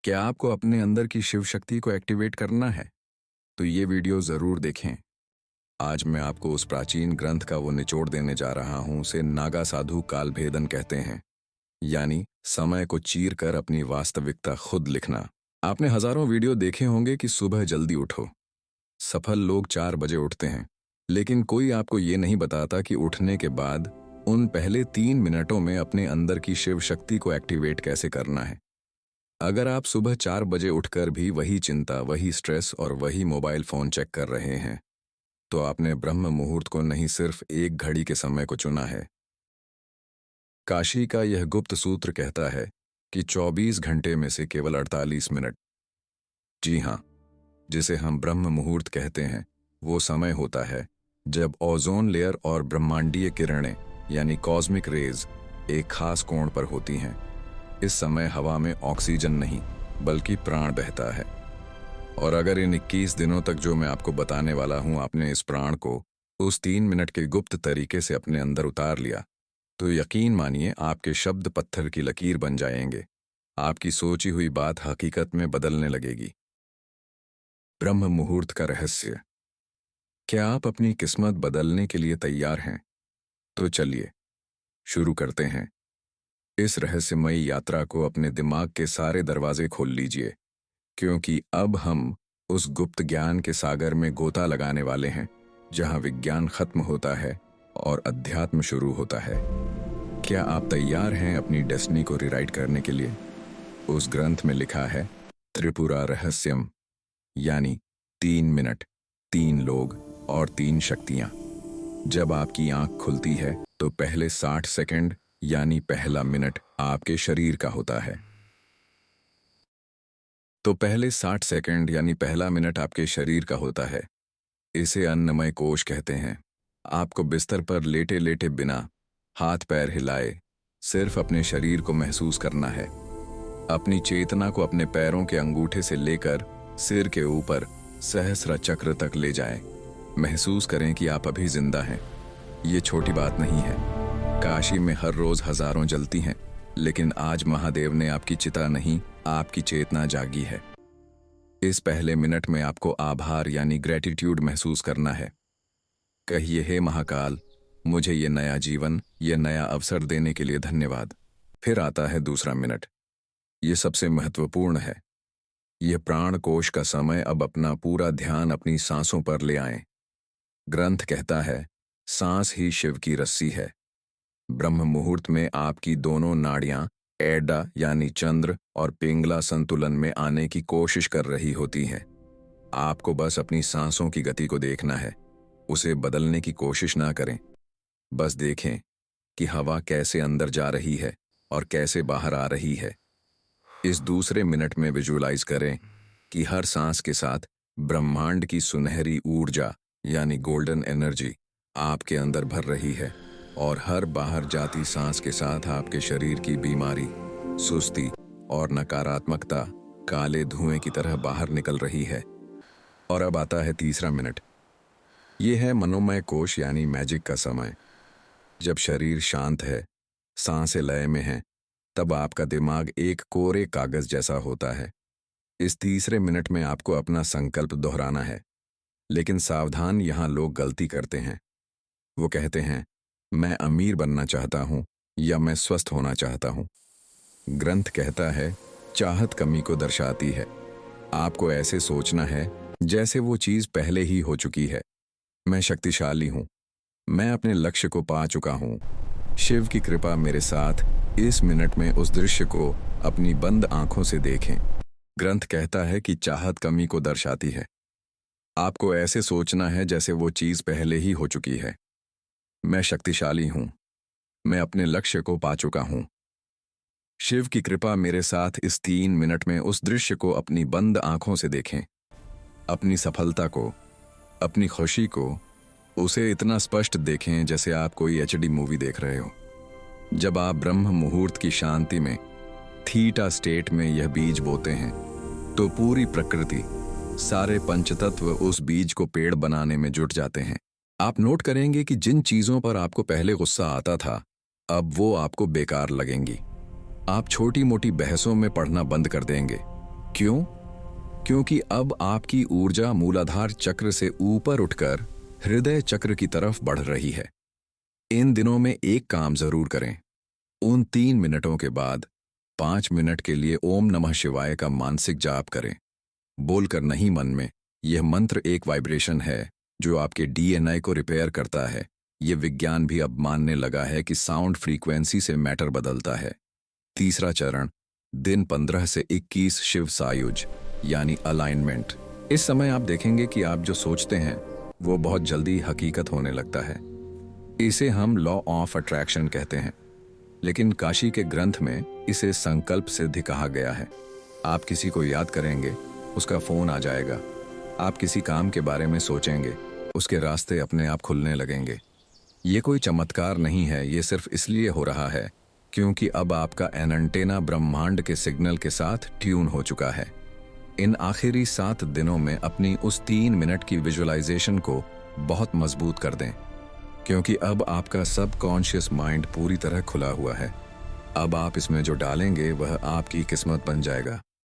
क्या आपको अपने अंदर की शिव शक्ति को एक्टिवेट करना है? तो ये वीडियो ज़रूर देखें। आज मैं आपको उस प्राचीन ग्रंथ का वो निचोड़ देने जा रहा हूँ उसे नागा साधु कालभेदन कहते हैं, यानी समय को चीर कर अपनी वास्तविकता खुद लिखना। आपने हजारों वीडियो देखे होंगे कि सुबह जल्दी उठो। सफल लोग 4 बजे उठते हैं, लेकिन कोई आपको ये नहीं बताता कि उठने के बाद उन पहले 3 मिनटों में अपने अंदर की शिव शक्ति को एक्टिवेट कैसे करना है। अगर आप सुबह 4 बजे उठकर भी वही चिंता, वही स्ट्रेस और वही मोबाइल फोन चेक कर रहे हैं, तो आपने ब्रह्म मुहूर्त को नहीं, सिर्फ एक घड़ी के समय को चुना है। काशी का यह गुप्त सूत्र कहता है कि 24 घंटे में से केवल 48 मिनट, जी हाँ, जिसे हम ब्रह्म मुहूर्त कहते हैं, वो समय होता है जब ओजोन लेयर और ब्रह्मांडीय किरणें यानी कॉस्मिक रेज एक खास कोण पर होती हैं। इस समय हवा में ऑक्सीजन नहीं बल्कि प्राण बहता है। और अगर इन 21 दिनों तक जो मैं आपको बताने वाला हूं, आपने इस प्राण को उस 3 मिनट के गुप्त तरीके से अपने अंदर उतार लिया, तो यकीन मानिए आपके शब्द पत्थर की लकीर बन जाएंगे। आपकी सोची हुई बात हकीकत में बदलने लगेगी। ब्रह्म मुहूर्त का रहस्य। क्या आप अपनी किस्मत बदलने के लिए तैयार हैं? तो चलिए शुरू करते हैं। इस रहस्यमयी यात्रा को अपने दिमाग के सारे दरवाजे खोल लीजिए, क्योंकि अब हम उस गुप्त ज्ञान के सागर में गोता लगाने वाले हैं जहां विज्ञान खत्म होता है और अध्यात्म शुरू होता है। क्या आप तैयार हैं अपनी डेस्टिनी को रिराइट करने के लिए? उस ग्रंथ में लिखा है त्रिपुरा रहस्यम, यानी 3 मिनट, 3 लोग और 3 शक्तियां। जब आपकी आंख खुलती है तो पहले 60 सेकंड यानी पहला मिनट आपके शरीर का होता है। तो पहले 60 सेकंड यानी पहला मिनट आपके शरीर का होता है। इसे अन्नमय कोश कहते हैं। आपको बिस्तर पर लेटे लेटे बिना हाथ पैर हिलाए सिर्फ अपने शरीर को महसूस करना है। अपनी चेतना को अपने पैरों के अंगूठे से लेकर सिर के ऊपर सहस्र चक्र तक ले जाएं। महसूस करें कि आप अभी जिंदा हैं। ये छोटी बात नहीं है। काशी में हर रोज हजारों जलती हैं, लेकिन आज महादेव ने आपकी चिता नहीं, आपकी चेतना जागी है। इस पहले मिनट में आपको आभार यानी ग्रेटिट्यूड महसूस करना है। कहिए, हे महाकाल, मुझे ये नया जीवन, ये नया अवसर देने के लिए धन्यवाद। फिर आता है दूसरा मिनट। ये सबसे महत्वपूर्ण है। यह प्राण कोश का समय। अब अपना पूरा ध्यान अपनी सांसों पर ले आएं। ग्रंथ कहता है, सांस ही शिव की रस्सी है। ब्रह्म मुहूर्त में आपकी दोनों नाड़ियां एडा यानी चंद्र और पिंगला संतुलन में आने की कोशिश कर रही होती हैं। आपको बस अपनी सांसों की गति को देखना है। उसे बदलने की कोशिश ना करें। बस देखें कि हवा कैसे अंदर जा रही है और कैसे बाहर आ रही है। इस दूसरे मिनट में विजुअलाइज करें कि हर सांस के साथ ब्रह्मांड की सुनहरी ऊर्जा यानी गोल्डन एनर्जी आपके अंदर भर रही है, और हर बाहर जाती सांस के साथ आपके शरीर की बीमारी, सुस्ती और नकारात्मकता काले धुएं की तरह बाहर निकल रही है। और अब आता है तीसरा मिनट। यह है मनोमय कोश यानी मैजिक का समय। जब शरीर शांत है, सांसें लय में हैं, तब आपका दिमाग एक कोरे कागज जैसा होता है। इस तीसरे मिनट में आपको अपना संकल्प दोहराना है। लेकिन सावधान, यहां लोग गलती करते हैं। वो कहते हैं, मैं अमीर बनना चाहता हूं या मैं स्वस्थ होना चाहता हूं। ग्रंथ कहता है, चाहत कमी को दर्शाती है। आपको ऐसे सोचना है जैसे वो चीज पहले ही हो चुकी है। मैं शक्तिशाली हूं। मैं अपने लक्ष्य को पा चुका हूं। शिव की कृपा मेरे साथ। इस मिनट में उस दृश्य को अपनी बंद आंखों से देखें। ग्रंथ कहता है कि चाहत कमी को दर्शाती है। आपको ऐसे सोचना है जैसे वो चीज पहले ही हो चुकी है। मैं शक्तिशाली हूं। मैं अपने लक्ष्य को पा चुका हूं। शिव की कृपा मेरे साथ। इस 3 मिनट में उस दृश्य को अपनी बंद आंखों से देखें। अपनी सफलता को, अपनी खुशी को, उसे इतना स्पष्ट देखें जैसे आप कोई एचडी मूवी देख रहे हो। जब आप ब्रह्म मुहूर्त की शांति में, थीटा स्टेट में यह बीज बोते हैं, तो पूरी प्रकृति, सारे पंचतत्व उस बीज को पेड़ बनाने में जुट जाते हैं। आप नोट करेंगे कि जिन चीजों पर आपको पहले गुस्सा आता था, अब वो आपको बेकार लगेंगी। आप छोटी मोटी बहसों में पढ़ना बंद कर देंगे। क्यों? क्योंकि अब आपकी ऊर्जा मूलाधार चक्र से ऊपर उठकर हृदय चक्र की तरफ बढ़ रही है। इन दिनों में एक काम जरूर करें। उन 3 मिनटों के बाद 5 मिनट के लिए ओम नमः शिवाय का मानसिक जाप करें। बोलकर नहीं, मन में। यह मंत्र एक वाइब्रेशन है जो आपके डीएनए को रिपेयर करता है। यह विज्ञान भी अब मानने लगा है कि साउंड फ्रीक्वेंसी से मैटर बदलता है। तीसरा चरण, दिन 15 से 21 शिव सायुज यानी अलाइनमेंट। इस समय आप देखेंगे कि आप जो सोचते हैं वो बहुत जल्दी हकीकत होने लगता है। इसे हम लॉ ऑफ अट्रैक्शन कहते हैं, लेकिन काशी के ग्रंथ में इसे संकल्प सिद्धि कहा गया है। आप किसी को याद करेंगे, उसका फोन आ जाएगा। आप किसी काम के बारे में सोचेंगे, उसके रास्ते अपने आप खुलने लगेंगे। ये कोई चमत्कार नहीं है, ये सिर्फ इसलिए हो रहा है क्योंकि अब आपका एंटेना ब्रह्मांड के सिग्नल के साथ ट्यून हो चुका है। इन आखिरी 7 दिनों में अपनी उस 3 मिनट की विजुअलाइजेशन को बहुत मजबूत कर दें, क्योंकि अब आपका सबकॉन्शियस माइंड पूरी तरह खुला हुआ है। अब आप इसमें जो डालेंगे वह आपकी किस्मत बन जाएगा।